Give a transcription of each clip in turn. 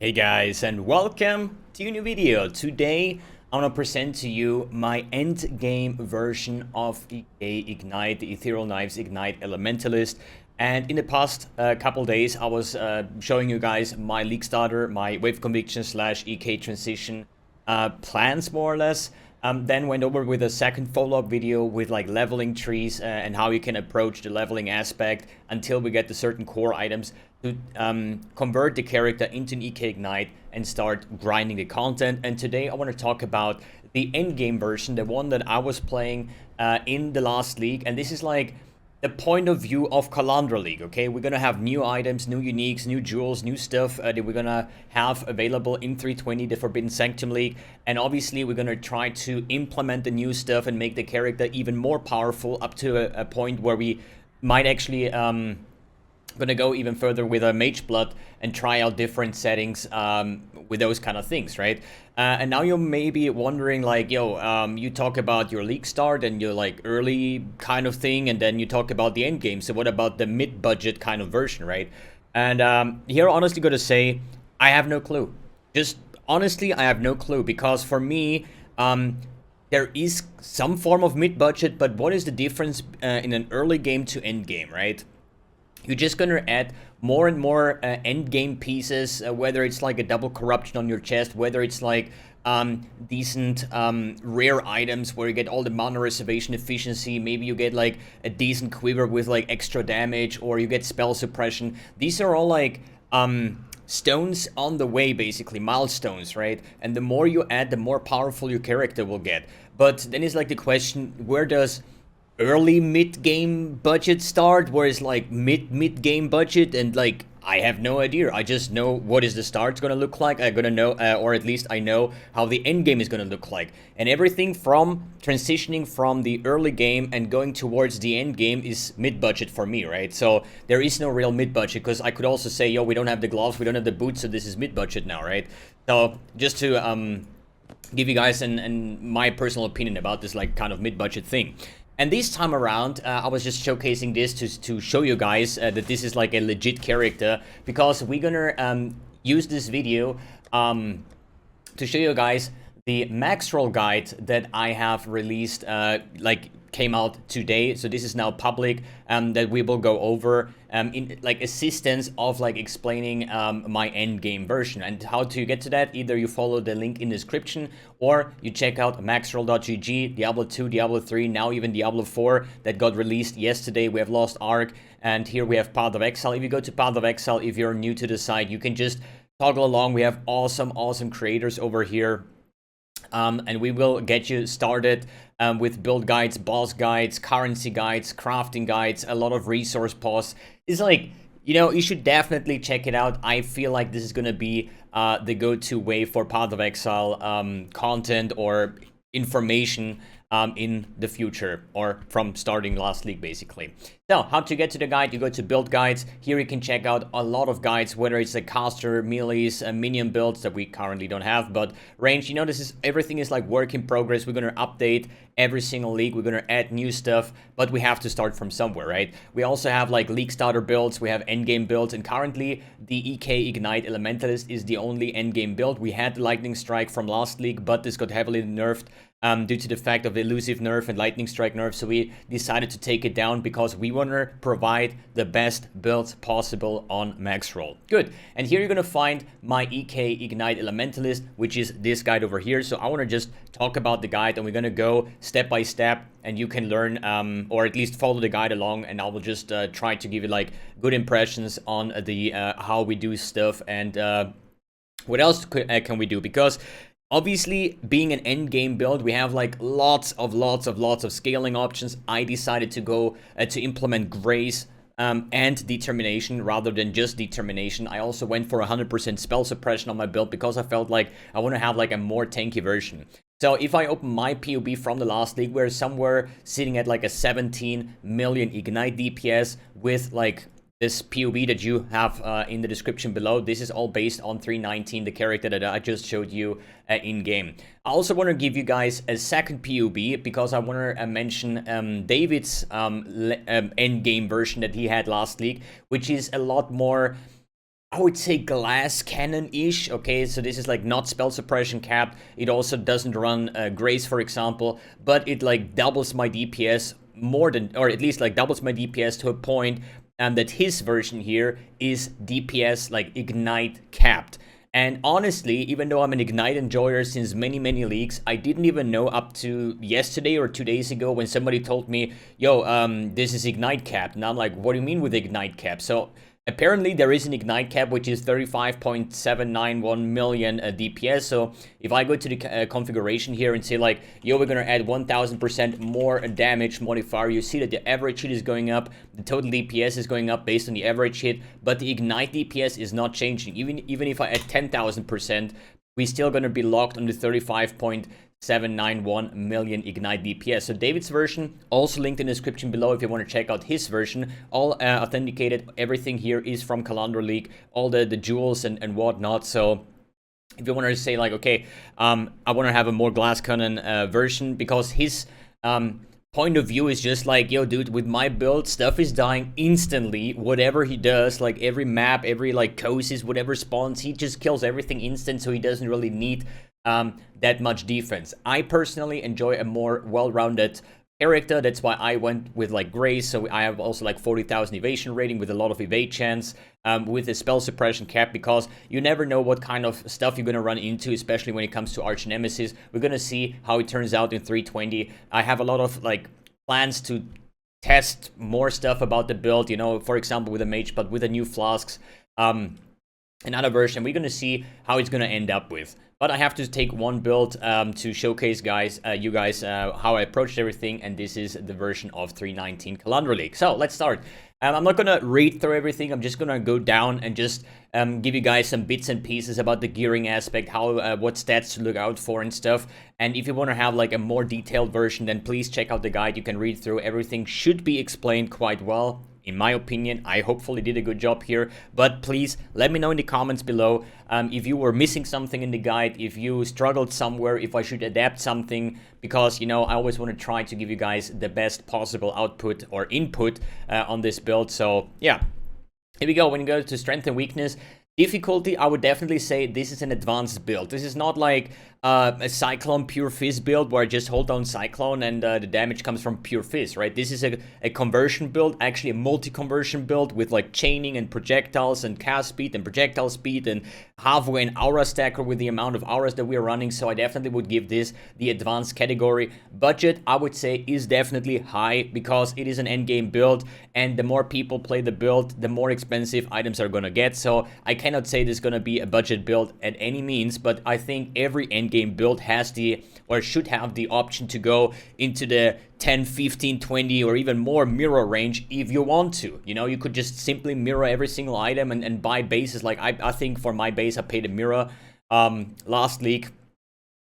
Hey guys, and welcome to a new video. Today I want to present to you my end game version of EK Ignite, the Ethereal Knives Ignite Elementalist. And in the past couple days I was showing you guys my league starter, my wave conviction / EK transition plans more or less. Then went over with a second follow-up video with like leveling trees and how you can approach the leveling aspect until we get the certain core items to convert the character into an EK Ignite and start grinding the content. And today I want to talk about the endgame version, the one that I was playing in the last league. And this is like the point of view of Kalandra League, okay? We're gonna have new items, new uniques, new jewels, new stuff that we're gonna have available in 320, the Forbidden Sanctum League. And obviously we're gonna try to implement the new stuff and make the character even more powerful up to a point where we might actually gonna go even further with a Mage Blood and try out different settings with those kind of things, right? And now you may be wondering like, yo, you talk about your league start and your like early kind of thing, and then you talk about the end game. So what about the mid-budget kind of version, right? And here, honestly, gotta say, I have no clue. Just honestly, I have no clue, because for me, there is some form of mid-budget, but what is the difference in an early game to end game, right? You're just gonna add more and more end game pieces, whether it's like a double corruption on your chest, whether it's like decent rare items where you get all the mana reservation efficiency, maybe you get like a decent quiver with like extra damage, or you get spell suppression. These are all like stones on the way, basically milestones, right? And the more you add, the more powerful your character will get. But then it's like the question, where does early mid-game budget start? Where is like mid-game budget? And like, I have no idea. I just know what is the start gonna look like. I'm gonna know, or at least I know how the end game is gonna look like. And everything from transitioning from the early game and going towards the end game is mid-budget for me, right? So there is no real mid-budget, because I could also say, yo, we don't have the gloves, we don't have the boots, so this is mid-budget now, right? So just to give you guys my personal opinion about this like kind of mid-budget thing. And this time around, I was just showcasing this to show you guys that this is like a legit character, because we're gonna use this video to show you guys the Maxroll guide that I have released, like came out today. So this is now public, that we will go over in like assistance of like explaining my end game version. And how to get to that, either you follow the link in the description, or you check out maxroll.gg, Diablo 2, Diablo 3, now even Diablo 4 that got released yesterday. We have Lost Ark, and here we have Path of Exile. If you go to Path of Exile, if you're new to the site, you can just toggle along. We have awesome creators over here. And we will get you started with build guides, boss guides, currency guides, crafting guides, a lot of resource posts. It's like, you know, you should definitely check it out. I feel like this is going to be the go-to way for Path of Exile content or information in the future, or from starting last league, basically. So how to get to the guide, you go to build guides. Here you can check out a lot of guides, whether it's like caster, melees, minion builds that we currently don't have, but range, you know, everything is like work in progress. We're going to update every single league, we're going to add new stuff, but we have to start from somewhere, right? We also have like league starter builds, we have endgame builds, and currently the EK Ignite Elementalist is the only endgame build. We had the Lightning Strike from last league, but this got heavily nerfed due to the fact of the elusive nerf and lightning strike nerf, so we decided to take it down because we want to provide the best builds possible on Maxroll. Good. And here you're going to find my EK Ignite Elementalist, which is this guide over here. So I want to just talk about the guide, and we're going to go step by step, and you can learn or at least follow the guide along, and I will just try to give you like good impressions on the how we do stuff and what else can we do, because obviously, being an end game build, we have like lots of scaling options. I decided to go to implement Grace and Determination rather than just Determination. I also went for 100% spell suppression on my build because I felt like I want to have like a more tanky version. So if I open my PoB from the last league, we're somewhere sitting at like a 17 million Ignite DPS with like this PoB that you have in the description below. This is all based on 319, the character that I just showed you in game. I also want to give you guys a second PoB because I want to mention David's end game version that he had last league, which is a lot more I would say glass cannon-ish. Okay, so this is like not spell suppression capped. It also doesn't run Grace, for example, but it like doubles my DPS more than, or at least like doubles my DPS to a point that his version here is DPS like Ignite capped. And honestly, even though I'm an Ignite enjoyer since many, many leagues, I didn't even know up to yesterday or 2 days ago when somebody told me, yo, this is Ignite capped. And I'm like, what do you mean with Ignite cap? So apparently there is an Ignite cap, which is 35.791 million DPS. So if I go to the configuration here and say like, yo, we're going to add 1000% more damage modifier, you see that the average hit is going up, the total DPS is going up based on the average hit, but the Ignite DPS is not changing. Even if I add 10,000%, we're still going to be locked on the 35.791 million Ignite DPS. So David's version, also linked in the description below if you want to check out his version. All authenticated, everything here is from Kalandra League, all the jewels and whatnot. So if you want to say like, okay, I want to have a more glass cannon version, because his point of view is just like, yo, dude, with my build, stuff is dying instantly. Whatever he does, like every map, every like courses, whatever spawns, he just kills everything instant, so he doesn't really need that much defense. I personally enjoy a more well-rounded character. That's why I went with like Grace. So I have also like 40,000 evasion rating with a lot of evade chance, with a spell suppression cap, because you never know what kind of stuff you're going to run into, especially when it comes to arch nemesis. We're going to see how it turns out in 320. I have a lot of like plans to test more stuff about the build, you know, for example with a mage, but with the new flasks, another version. We're going to see how it's going to end up with. But I have to take one build to showcase you guys how I approached everything, and this is the version of 319 Kalandra League. So let's start. I'm not gonna read through everything. I'm just gonna go down and just give you guys some bits and pieces about the gearing aspect, how what stats to look out for and stuff. And if you want to have like a more detailed version, then please check out the guide. You can read through. Everything should be explained quite well. In my opinion, I hopefully did a good job here, but please let me know in the comments below if you were missing something in the guide, if you struggled somewhere, if I should adapt something, because, you know, I always want to try to give you guys the best possible output or input on this build. So yeah, here we go. When you go to strength and weakness, difficulty, I would definitely say this is an advanced build. This is not like a Cyclone Pure Fizz build where I just hold down Cyclone and the damage comes from Pure Fizz, right? This is a conversion build, actually a multi-conversion build with like chaining and projectiles and cast speed and projectile speed and halfway an aura stacker with the amount of auras that we're running. So I definitely would give this the advanced category. Budget, I would say, is definitely high because it is an endgame build, and the more people play the build, the more expensive items are gonna get. So I cannot say this is gonna be a budget build at any means, but I think every endgame build has the, or should have the option to go into the 10, 15, 20 or even more mirror range if you want to. You know, you could just simply mirror every single item and buy bases. Like I think for my base I paid a mirror last league.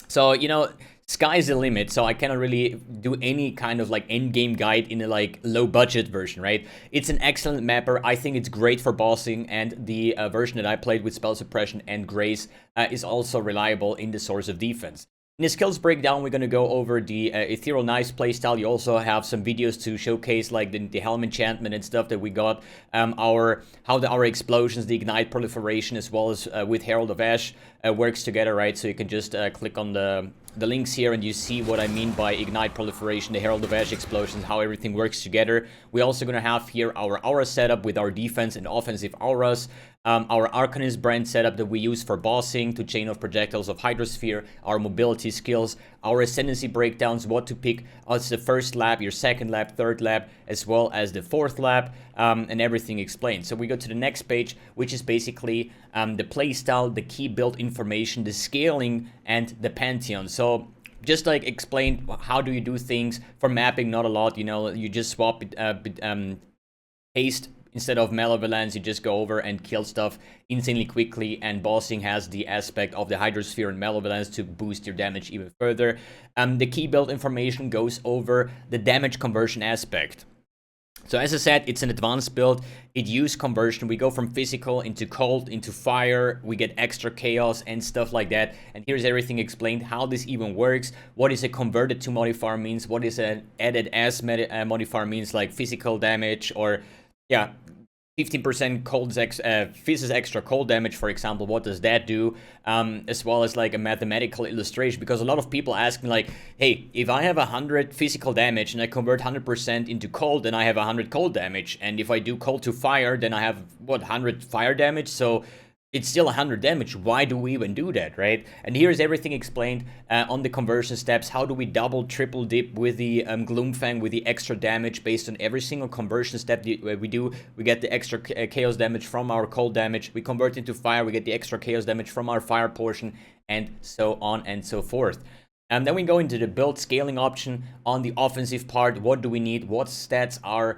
So, you know, sky's the limit, so I cannot really do any kind of like end game guide in a like low budget version, right? It's an excellent mapper. I think it's great for bossing, and the version that I played with spell suppression and grace is also reliable in the source of defense. In the skills breakdown, we're going to go over the Ethereal Knives playstyle. You also have some videos to showcase like the helm enchantment and stuff that we got, our explosions, the ignite proliferation, as well as with Herald of Ash works together, right? So you can just click on the links here and you see what I mean by ignite proliferation, the Herald of Ash explosions, how everything works together. We're also going to have here our aura setup with our defense and offensive auras. Our Arcanist brand setup that we use for bossing to chain off projectiles of Hydrosphere, our mobility skills, our ascendancy breakdowns, what to pick as the first lap, your second lap, third lap, as well as the fourth lap, and everything explained. So we go to the next page, which is basically the playstyle, the key build information, the scaling, and the Pantheon. So just like explain how do you do things for mapping, not a lot, you know, you just swap haste. Instead of Malevolence, you just go over and kill stuff insanely quickly, and bossing has the aspect of the Hydrosphere and Malevolence to boost your damage even further. The key build information goes over the damage conversion aspect. So as I said, it's an advanced build. It uses conversion. We go from physical into cold, into fire. We get extra chaos and stuff like that. And here's everything explained, how this even works. What is a converted to modifier means. What is an added as modifier means, like physical damage or... yeah, 15% cold physics extra cold damage, for example. What does that do? As well as like a mathematical illustration, because a lot of people ask me like, hey, if I have 100 physical damage and I convert 100% into cold, then I have 100 cold damage, and if I do cold to fire, then I have what, 100 fire damage. So it's still 100 damage. Why do we even do that, right? And here's everything explained on the conversion steps. How do we double, triple dip with the Gloomfang, with the extra damage based on every single conversion step we do? We get the extra chaos damage from our cold damage. We convert into fire. We get the extra chaos damage from our fire portion, and so on and so forth. And then we go into the build scaling option on the offensive part. What do we need? What stats are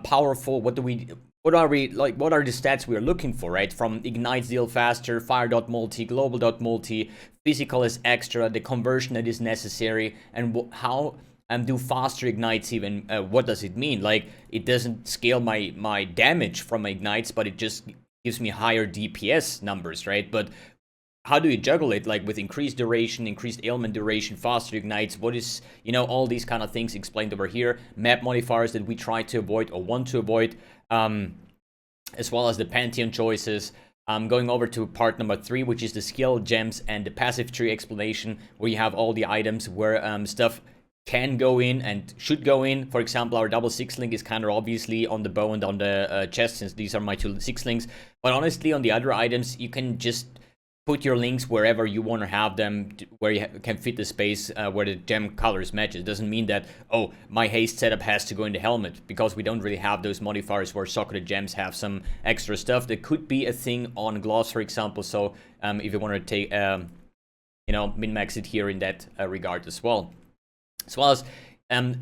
powerful? What are the stats we are looking for, right? From Ignite deal faster, fire.multi, global.multi, physical is extra, the conversion that is necessary, and how do faster ignites even, what does it mean? Like, it doesn't scale my damage from my ignites, but it just gives me higher DPS numbers, right? But how do you juggle it, like with increased duration, increased ailment duration, faster ignites? What is, you know, all these kind of things explained over here. Map modifiers that we try to avoid or want to avoid, as well as the Pantheon choices. Going over to part number 3, which is the skill, gems, and the passive tree explanation, where you have all the items where stuff can go in and should go in. For example, our double 6-link is kind of obviously on the bow and on the chest, since these are my 2 6-links. But honestly, on the other items, you can just put your links wherever you want to have them, where you can fit the space where the gem colors match. It doesn't mean that, oh, my haste setup has to go in the helmet, because we don't really have those modifiers where socketed gems have some extra stuff. That could be a thing on gloves, for example. So if you want to take, you know, min-max it here in that regard as well. As well as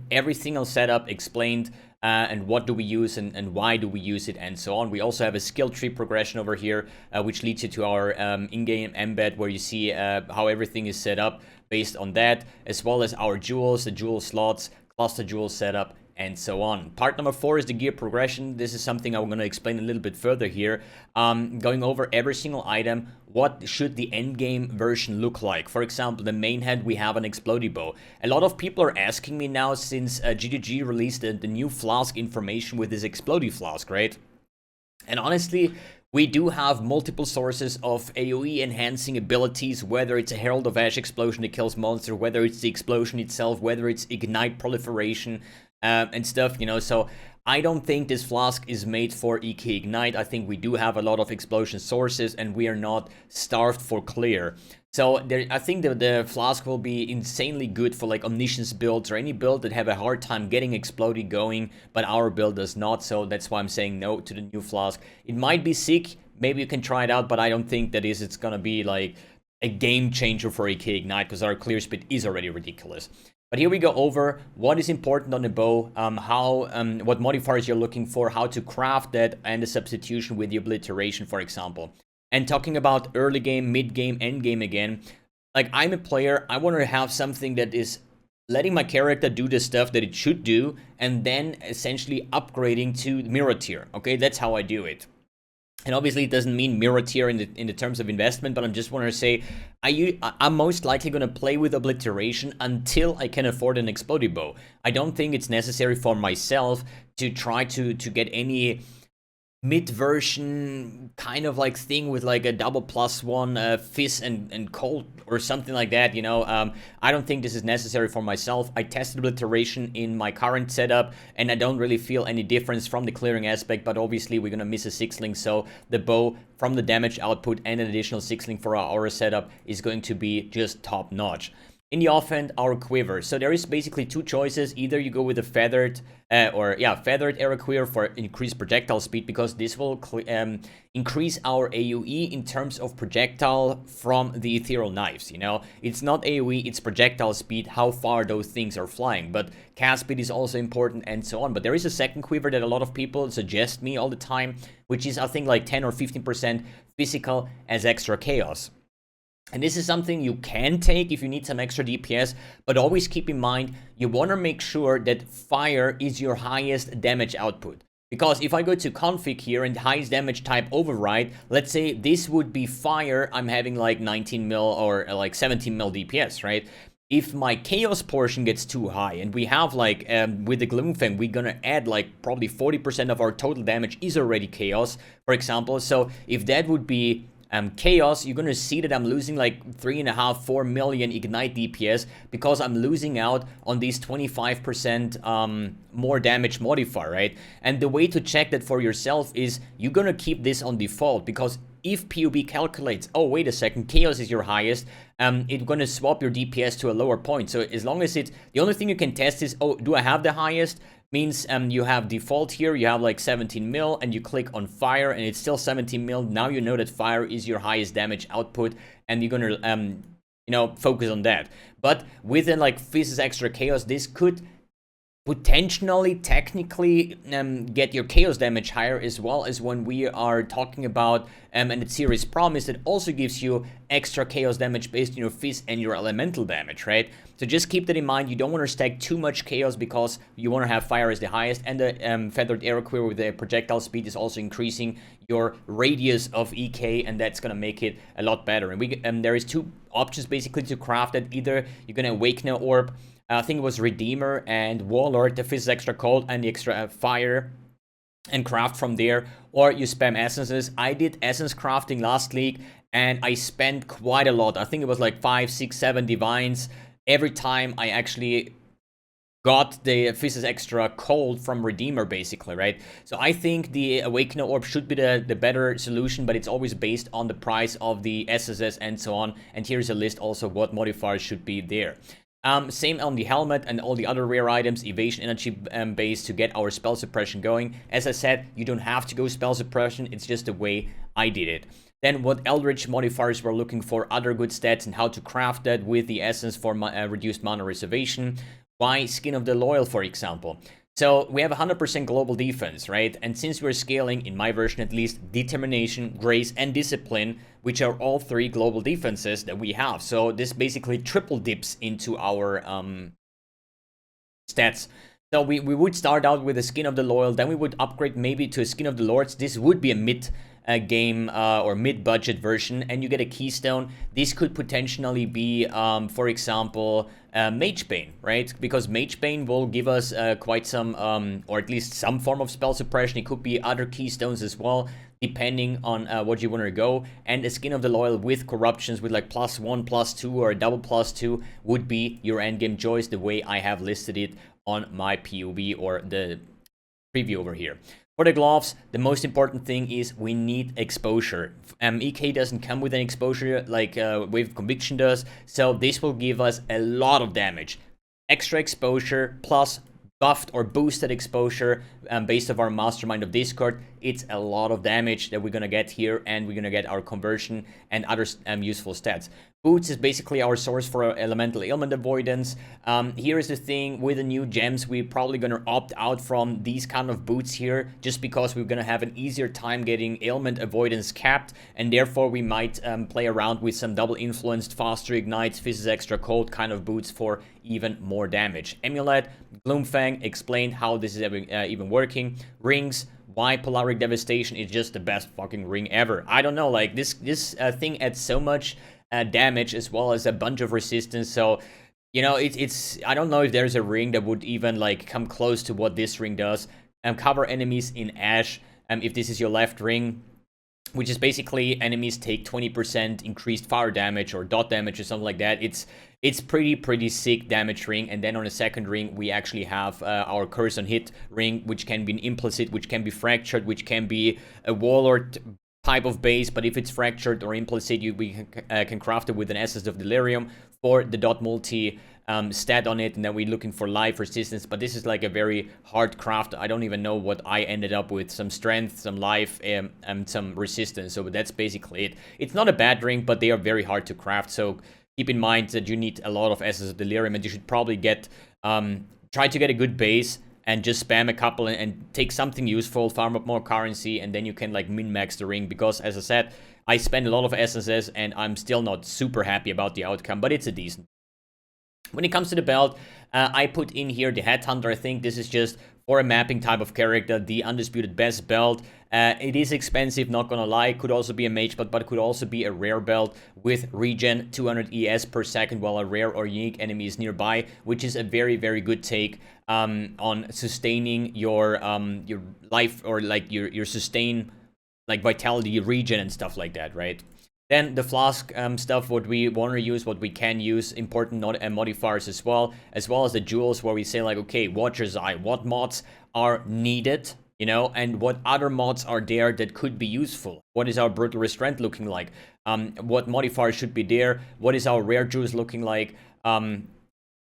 every single setup explained, and what do we use and why do we use it, and so on. We also have a skill tree progression over here, which leads you to our in-game embed, where you see how everything is set up based on that, as well as our jewels, the jewel slots, cluster jewel setup, and so on. Part number 4 is the gear progression. This is something I'm going to explain a little bit further here. Going over every single item. What should the endgame version look like? For example, the main head, we have an explodey bow. A lot of people are asking me now, since GGG released the new flask information with this explodey flask, right? And honestly, we do have multiple sources of AoE enhancing abilities, whether it's a Herald of Ash explosion that kills monster, whether it's the explosion itself, whether it's ignite proliferation, and stuff, you know. So I don't think this flask is made for EK Ignite. I think we do have a lot of explosion sources, and we are not starved for clear. So I think the flask will be insanely good for like omniscience builds or any build that have a hard time getting explodey going, but our build does not. So that's why I'm saying no to the new flask. It might be sick, maybe you can try it out, but I don't think that it's gonna be like a game changer for EK Ignite, because our clear speed is already ridiculous. But here we go over what is important on the bow, what modifiers you're looking for, how to craft that, and the substitution with the obliteration, for example. And talking about early game, mid game, end game again, like I'm a player, I want to have something that is letting my character do the stuff that it should do, and then essentially upgrading to mirror tier. Okay, that's how I do it. And obviously it doesn't mean mirror tier in the terms of investment, but I'm just want to say I'm most likely going to play with obliteration until I can afford an explodey bow. I don't think it's necessary for myself to try to get any mid-version kind of like thing with like a double +1 fizz and cold or something like that, you know. I don't think this is necessary for myself. I tested obliteration in my current setup, and I don't really feel any difference from the clearing aspect, but obviously we're gonna miss a 6-link, so the bow from the damage output and an additional 6-link for our aura setup is going to be just top-notch. In the offhand, our Quiver. So there is basically 2 choices. Either you go with a feathered, feathered arrow Quiver for increased projectile speed, because this will increase our AoE in terms of projectile from the ethereal knives, you know. It's not AoE, it's projectile speed, how far those things are flying. But cast speed is also important, and so on. But there is a second Quiver that a lot of people suggest me all the time, which is I think like 10 or 15% physical as extra chaos. And this is something you can take if you need some extra DPS, but always keep in mind, you want to make sure that fire is your highest damage output. Because if I go to config here and highest damage type override, let's say this would be fire, I'm having like 19 mil or like 17 mil DPS, right? if my chaos portion gets too high, and we have like with the Gloomfang, we're gonna add like probably 40% of our total damage is already chaos, for example. So if that would be chaos, you're gonna see that I'm losing like 3.5-4 million ignite DPS because I'm losing out on these 25% more damage modifier, right? And the way to check that for yourself is you're gonna keep this on default, because if PoB calculates, oh wait a second, chaos is your highest, it's gonna swap your DPS to a lower point. So as long as it's, the only thing you can test is, oh, do I have the highest? Means you have default here, you have like 17 mil, and you click on fire and it's still 17 mil. Now you know that fire is your highest damage output, and you're gonna you know, focus on that. But within like Physis Extra Chaos, this could potentially, technically, get your chaos damage higher, as well as when we are talking about and the series promise, it also gives you extra chaos damage based on your Fizz and your elemental damage, right? So just keep that in mind. You don't want to stack too much chaos because you want to have fire as the highest, and the feathered arrow quiver with the projectile speed is also increasing your radius of EK, and that's gonna make it a lot better. And we there is two options basically to craft it. Either you're gonna awaken an orb, I think it was Redeemer and Warlord, the Fizz extra cold and the extra fire, and craft from there, or you spam essences. I did essence crafting last league, and I spent quite a lot. I think it was like 5, 6, 7 divines every time I actually got the Fizz extra cold from Redeemer, basically, right? So I think the Awakener Orb should be the better solution, but it's always based on the price of the SSS and so on. And here's a list also what modifiers should be there. Same on the helmet and all the other rare items, evasion energy base to get our spell suppression going. As I said, you don't have to go spell suppression, it's just the way I did it. Then what Eldritch modifiers we're looking for, other good stats, and how to craft that with the essence for reduced mana reservation. Why Skin of the Loyal, for example. So we have 100% global defense, right? And since we're scaling, in my version at least, Determination, Grace, and Discipline, which are all 3 global defenses that we have. So this basically triple dips into our stats. So we would start out with a Skin of the Loyal, then we would upgrade maybe to a Skin of the Lords. This would be a mid-game or mid-budget version, and you get a Keystone. This could potentially be, for example, Magebane, right? Because Magebane will give us quite some, or at least some form of spell suppression. It could be other Keystones as well, depending on what you want to go. And a Skin of the Loyal with corruptions with like +1, +2, or a double +2 would be your endgame choice, the way I have listed it on my PoB or the preview over here. For the gloves, the most important thing is we need exposure. EK doesn't come with an exposure like Wave of Conviction does, so this will give us a lot of damage. Extra exposure plus buffed or boosted exposure based on our Mastermind of Discord. It's a lot of damage that we're gonna get here, and we're gonna get our conversion and other useful stats. Boots is basically our source for our elemental ailment avoidance. Here is the thing, with the new gems, we're probably gonna opt out from these kind of boots here, just because we're gonna have an easier time getting ailment avoidance capped, and therefore we might play around with some double influenced, faster ignites, Fizz extra cold kind of boots for even more damage. Amulet, Gloomfang explained how this is even working. Rings, why Polaric Devastation is just the best fucking ring ever. I don't know, like this thing adds so much damage as well as a bunch of resistance. So, you know, it's I don't know if there's a ring that would even like come close to what this ring does. Cover enemies in Ash. If this is your left ring, which is basically enemies take 20% increased fire damage or dot damage or something like that. It's pretty sick damage ring. And then on the second ring, we actually have our Curse on Hit ring, which can be an implicit, which can be fractured, which can be a Warlord type of base. But if it's fractured or implicit, we can craft it with an Essence of Delirium for the dot multi stat on it, and then we're looking for life resistance. But this is like a very hard craft. I don't even know what I ended up with. Some strength, some life, and some resistance. So that's basically it. It's not a bad ring, but they are very hard to craft. So keep in mind that you need a lot of Essence of Delirium, and you should probably get try to get a good base and just spam a couple and take something useful, farm up more currency, and then you can like min-max the ring. Because as I said, I spend a lot of essences and I'm still not super happy about the outcome, but it's a decent. When it comes to the belt, I put in here the Headhunter. I think this is just for a mapping type of character, the undisputed best belt. It is expensive, not gonna lie. Could also be a mage belt, but could also be a rare belt with regen 200 ES per second while a rare or unique enemy is nearby, which is a very, very good take on sustaining your life, or like your sustain, like vitality, regen and stuff like that, right? Then the flask stuff, what we want to use, what we can use, important modifiers as well as the jewels, where we say like, okay, Watcher's Eye, what mods are needed, you know, and what other mods are there that could be useful. What is our Brutal Restraint looking like? What modifiers should be there? What is our rare jewels looking like?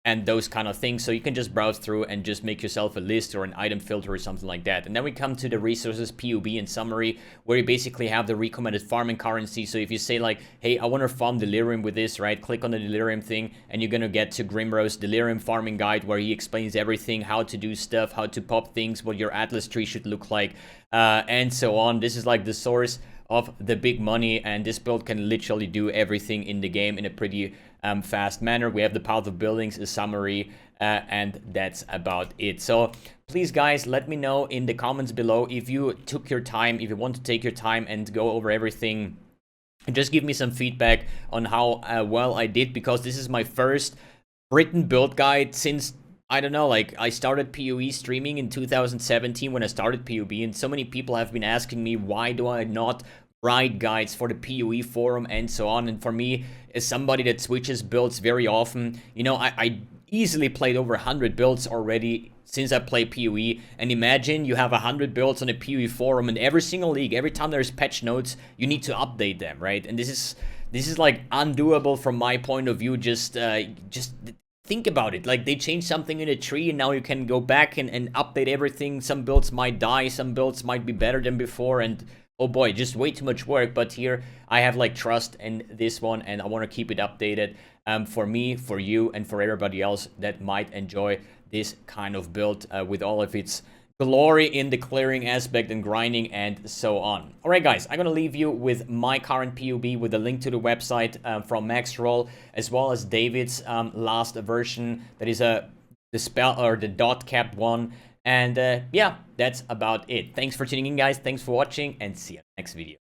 And those kind of things. So you can just browse through and just make yourself a list or an item filter or something like that. And then we come to the resources, PoB and summary, where you basically have the recommended farming currency. So if you say like, hey, I want to farm Delirium with this, right? Click on the Delirium thing and you're going to get to Grimrose Delirium farming guide, where he explains everything, how to do stuff, how to pop things, what your Atlas tree should look like, and so on. This is like the source of the big money, and this build can literally do everything in the game in a pretty fast manner. We have the Path of Buildings, a summary, and that's about it. So please guys, let me know in the comments below if you took your time, if you want to take your time and go over everything, and just give me some feedback on how well I did, because this is my first written build guide since, I don't know, like I started PoE streaming in 2017 when I started PoB, and so many people have been asking me, why do I not write guides for the PoE forum and so on? And for me, as somebody that switches builds very often, you know, I easily played over 100 builds already since I play PoE, and imagine you have 100 builds on the PoE forum, and every single league, every time there's patch notes, you need to update them, right? And this is like undoable from my point of view. Just think about it. Like, they changed something in a tree and now you can go back and update everything. Some builds might die, some builds might be better than before, and oh boy, just way too much work. But here I have like trust in this one, and I want to keep it updated for me, for you, and for everybody else that might enjoy this kind of build with all of its glory in the clearing aspect and grinding and so on. Alright guys, I'm gonna leave you with my current PoB with a link to the website from Maxroll, as well as David's last version, that is the spell, or the dot cap one. And yeah, that's about it. Thanks for tuning in guys, thanks for watching, and see you in the next video.